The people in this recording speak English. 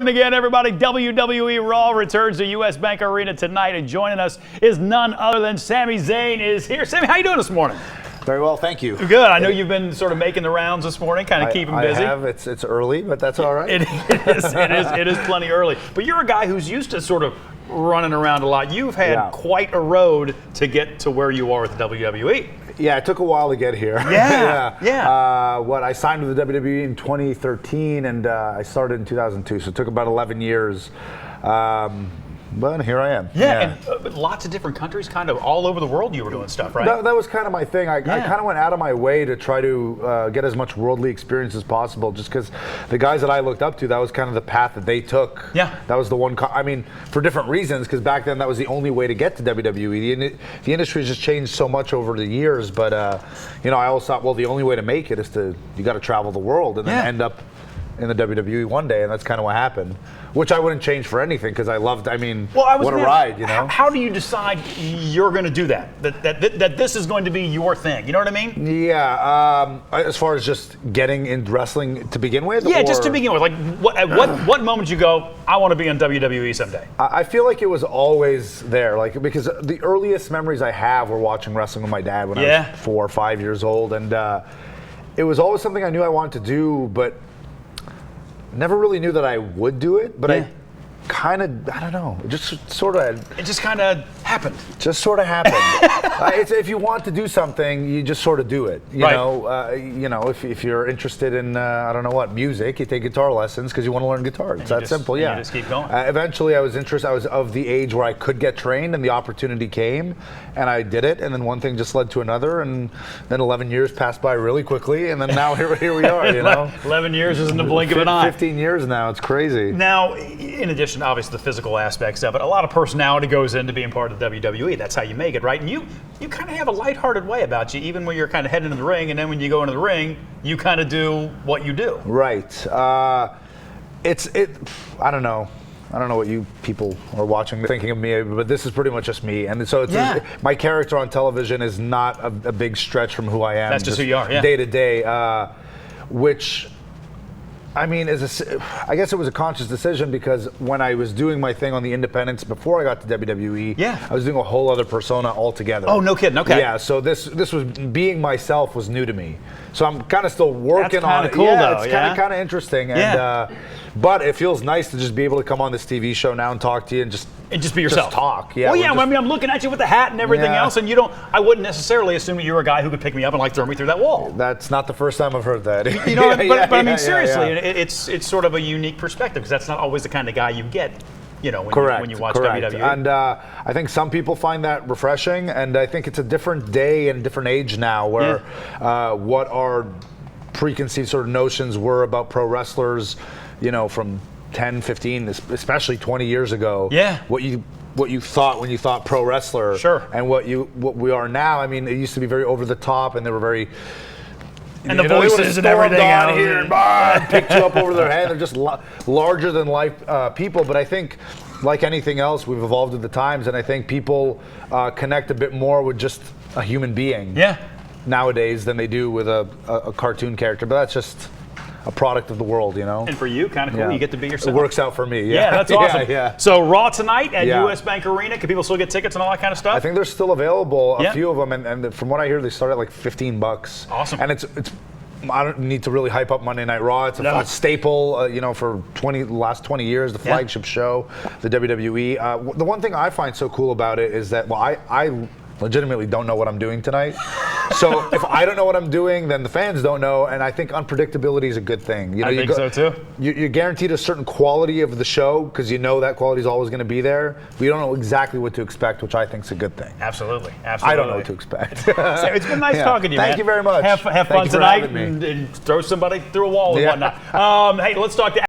And again, everybody, WWE Raw returns to US Bank Arena tonight, and joining us is none other than Sami Zayn is here. Sami, how you doing this morning? Very well, thank you. Good. I know you've been sort of making the rounds this morning, kind of keeping busy. I have. It's early, but that's all right. It is plenty early. But you're a guy who's used to sort of running around a lot. You've had quite a road to get to where you are with the WWE. Yeah, it took a while to get here. Yeah. I signed with the WWE in 2013, and I started in 2002, so it took about 11 years. But here I am. Yeah. And lots of different countries, kind of all over the world you were doing stuff, right? That was kind of my thing. I kind of went out of my way to try to get as much worldly experience as possible, just because the guys that I looked up to, that was kind of the path that they took. Yeah. That was the one, for different reasons, because back then that was the only way to get to WWE. The industry has just changed so much over the years, but I always thought, well, the only way to make it is you got to travel the world and then end up in the WWE one day, and that's kind of what happened. Which I wouldn't change for anything, because I loved, what a ride, you know? How do you decide you're going to do that? That this is going to be your thing, you know what I mean? Yeah, as far as just getting in wrestling to begin with? Yeah, just to begin with. Like, what moment did you go, I want to be on WWE someday? I feel like it was always there, because the earliest memories I have were watching wrestling with my dad when I was 4 or 5 years old, and it was always something I knew I wanted to do, but never really knew that I would do it, but I don't know. It just sort of happened. Just sort of happened. If you want to do something, you just sort of do it. You know, if you're interested in music, you take guitar lessons because you want to learn guitar. It's that simple. You just keep going. Eventually, I was of the age where I could get trained, and the opportunity came, and I did it. And then one thing just led to another, and then 11 years passed by really quickly, and then now here we are. You know, 11 years is in the blink of an eye. 15 years now. It's crazy. Now, in addition, obviously, the physical aspects of it, a lot of personality goes into being part of the WWE. That's how you make it, right? And you kind of have a lighthearted way about you, even when you're kind of heading into the ring, and then when you go into the ring, you kind of do what you do. Right. I don't know. I don't know what you people are watching thinking of me, but this is pretty much just me. And so my character on television is not a big stretch from who I am. That's just who you are, day to day, which I guess it was a conscious decision, because when I was doing my thing on the independents before I got to WWE, I was doing a whole other persona altogether. Oh, no kidding. Okay. Yeah, so this was being myself was new to me. So I'm kind of still working on it. Cool, though. It's kind of interesting. And but it feels nice to just be able to come on this TV show now and talk to you and just be yourself. Just talk. Yeah. Well, I'm looking at you with the hat and everything else, and I wouldn't necessarily assume that you were a guy who could pick me up and throw me through that wall. That's not the first time I've heard that. But seriously, it's sort of a unique perspective, because that's not always the kind of guy you get. When you watch WWE. And I think some people find that refreshing, and I think it's a different day and different age now, where what our preconceived sort of notions were about pro wrestlers, from 10, 15, especially 20 years ago. Yeah. What you thought when you thought pro wrestler. Sure. And what we are now. It used to be very over the top, and they were very. And the voices and everything out here and picked you up over their head. They're just larger than life people. But I think, like anything else, we've evolved with the times, and I think people connect a bit more with just a human being nowadays than they do with a cartoon character. But that's just a product of the world, And for you, kind of cool. You get to be yourself. It works out for me. Yeah, that's awesome. So Raw tonight at US Bank Arena. Can people still get tickets and all that kind of stuff? I think they're still available. A few of them, and from what I hear, they start at like $15. Awesome. And it's. I don't need to really hype up Monday Night Raw. It's a staple, for the last 20 years, the flagship show, the WWE. The one thing I find so cool about it is that, I legitimately don't know what I'm doing tonight. So if I don't know what I'm doing, then the fans don't know, and I think unpredictability is a good thing. I think so too. You're guaranteed a certain quality of the show, because that quality is always going to be there. But you don't know exactly what to expect, which I think is a good thing. Absolutely. I don't know what to expect. So it's been nice talking to you, Thank you very much. Have fun tonight and throw somebody through a wall and whatnot. Hey, let's talk to